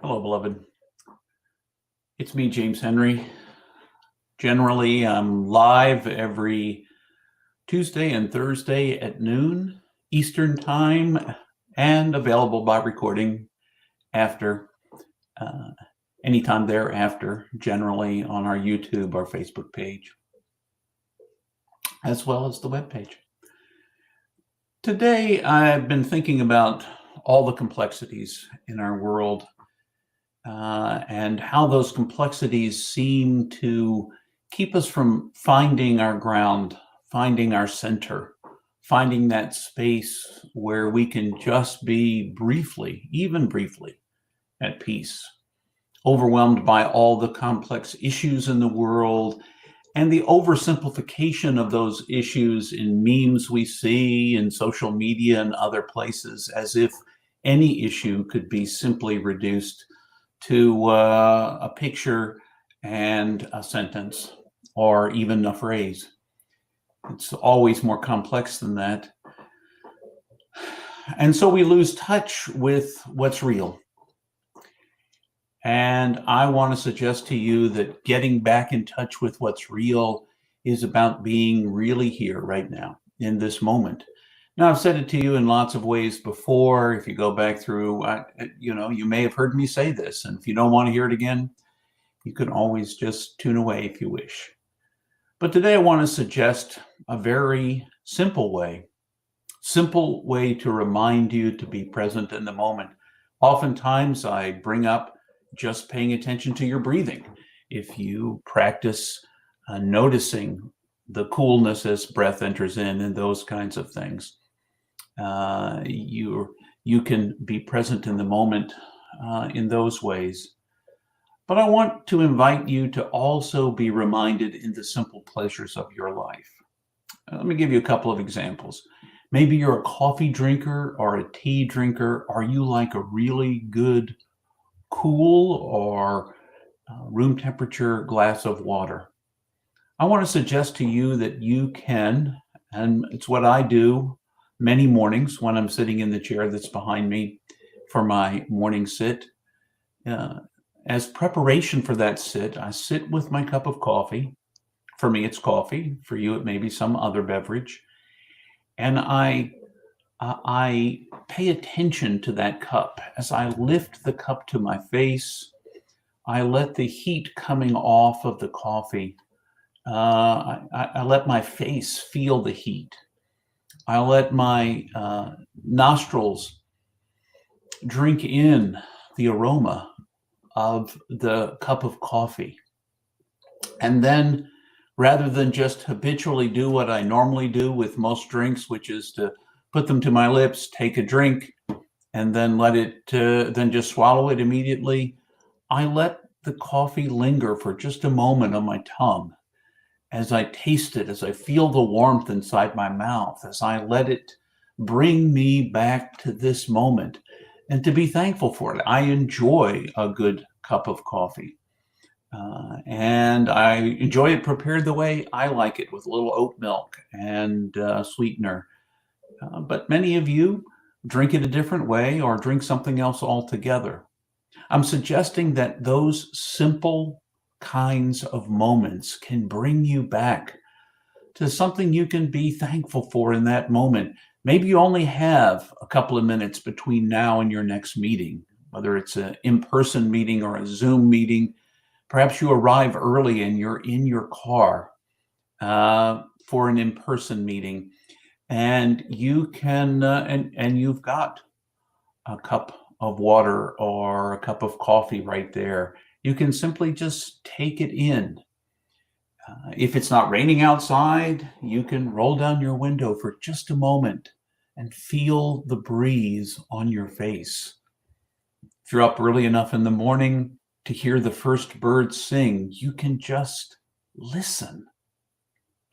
Hello, beloved. It's me, James Henry. Generally, I'm live every Tuesday and Thursday at noon Eastern Time and available by recording after, anytime thereafter, generally on our YouTube or Facebook page, as well as the webpage. Today, I've been thinking about all the complexities in our world and how those complexities seem to keep us from finding our ground, finding our center, finding that space where we can just be briefly, even briefly, at peace, overwhelmed by all the complex issues in the world and the oversimplification of those issues in memes we see in social media and other places, as if any issue could be simply reduced to a picture and a sentence or even a phrase. It's always more complex than that. And so we lose touch with what's real. And I want to suggest to you that getting back in touch with what's real is about being really here right now in this moment. Now, I've said it to you in lots of ways before. If you go back through, you may have heard me say this. And if you don't want to hear it again, you can always just tune away if you wish. But today I want to suggest a very simple way to remind you to be present in the moment. Oftentimes I bring up just paying attention to your breathing. If you practice noticing the coolness as breath enters in and those kinds of things, you can be present in the moment in those ways. But I want to invite you to also be reminded in the simple pleasures of your life. Let me give you a couple of examples. Maybe you're a coffee drinker or a tea drinker. Are you like a really good cool or room temperature glass of water? I want to suggest to you that you can, and it's what I do many mornings when I'm sitting in the chair that's behind me for my morning sit. As preparation for that sit, I sit with my cup of coffee. For me, it's coffee. For you, it may be some other beverage. And I pay attention to that cup. As I lift the cup to my face, I let the heat coming off of the coffee, I let my face feel the heat. I let my nostrils drink in the aroma of the cup of coffee. And then, rather than just habitually do what I normally do with most drinks, which is to put them to my lips, take a drink, and then let it, then just swallow it immediately, I let the coffee linger for just a moment on my tongue as I taste it, as I feel the warmth inside my mouth, as I let it bring me back to this moment and to be thankful for it. I enjoy a good cup of coffee. And I enjoy it prepared the way I like it, with a little oat milk and sweetener. But many of you drink it a different way or drink something else altogether. I'm suggesting that those simple kinds of moments can bring you back to something you can be thankful for in that moment. Maybe you only have a couple of minutes between now and your next meeting, whether it's an in-person meeting or a Zoom meeting. Perhaps you arrive early and you're in your car for an in-person meeting, and you can and you've got a cup of water or a cup of coffee right there. You can simply just take it in. If it's not raining outside, you can roll down your window for just a moment and feel the breeze on your face. If you're up early enough in the morning to hear the first bird sing, you can just listen.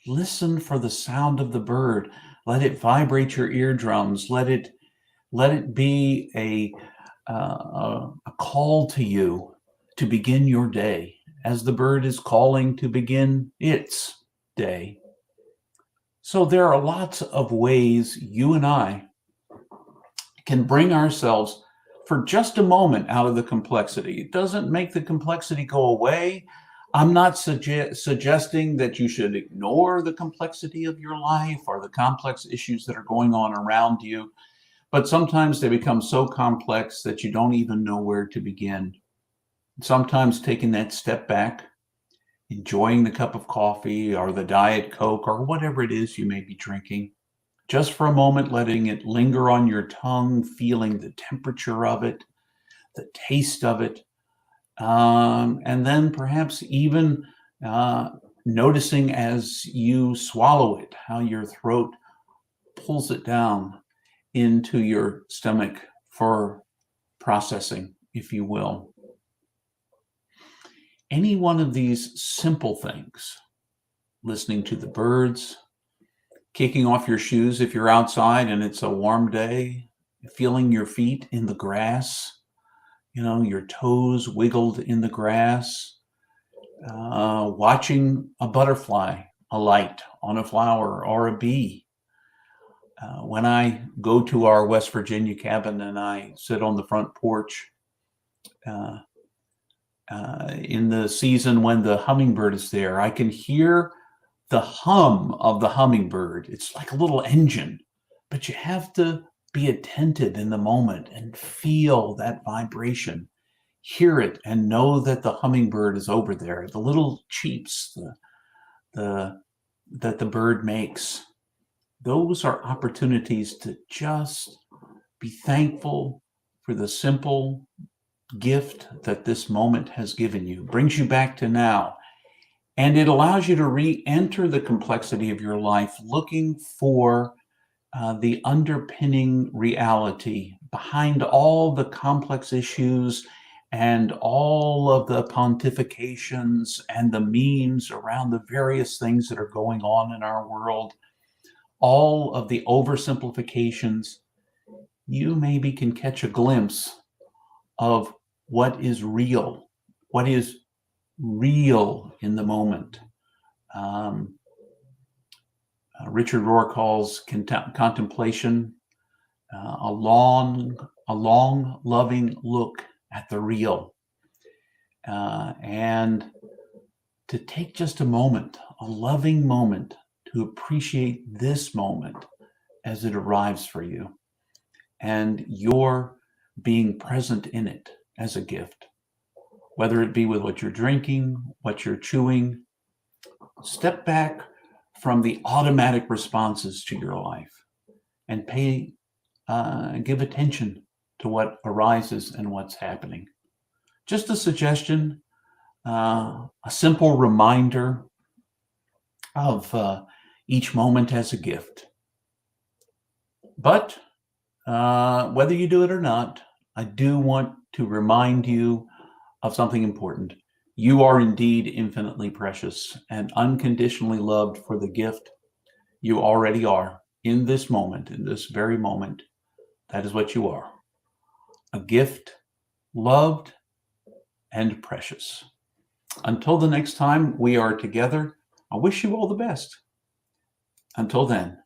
Listen for the sound of the bird. Let it vibrate your eardrums. Let it be a call to you to begin your day, as the bird is calling to begin its day. So there are lots of ways you and I can bring ourselves for just a moment out of the complexity. It doesn't make the complexity go away. I'm not suggesting that you should ignore the complexity of your life or the complex issues that are going on around you, but sometimes they become so complex that you don't even know where to begin. Sometimes taking that step back, enjoying the cup of coffee or the Diet Coke or whatever it is you may be drinking, just for a moment, letting it linger on your tongue, feeling the temperature of it, the taste of it, and then perhaps even noticing as you swallow it, how your throat pulls it down into your stomach for processing, if you will. Any one of these simple things, listening to the birds, kicking off your shoes if you're outside and it's a warm day, feeling your feet in the grass, your toes wiggled in the grass, watching a butterfly alight on a flower or a bee. When I go to our West Virginia cabin and I sit on the front porch in the season when the hummingbird is there, I can hear the hum of the hummingbird. It's like a little engine, but you have to be attentive in the moment and feel that vibration, hear it, and know that the hummingbird is over there. The little cheeps that the bird makes. Those are opportunities to just be thankful for the simple gift that this moment has given you. Brings you back to now. And it allows you to re-enter the complexity of your life, looking for the underpinning reality behind all the complex issues and all of the pontifications and the memes around the various things that are going on in our world, all of the oversimplifications. You maybe can catch a glimpse of what is real in the moment. Richard Rohr calls contemplation a long, loving look at the real. And to take just a moment, a loving moment, to appreciate this moment as it arrives for you. And your being present in it as a gift, whether it be with what you're drinking, what you're chewing. Step back from the automatic responses to your life and give attention to what arises and what's happening. Just a suggestion, a simple reminder of each moment as a gift. But whether you do it or not, I do want to remind you of something important. You are indeed infinitely precious and unconditionally loved for the gift you already are in this moment, in this very moment. That is what you are. A gift, loved and precious. Until the next time we are together, I wish you all the best. Until then.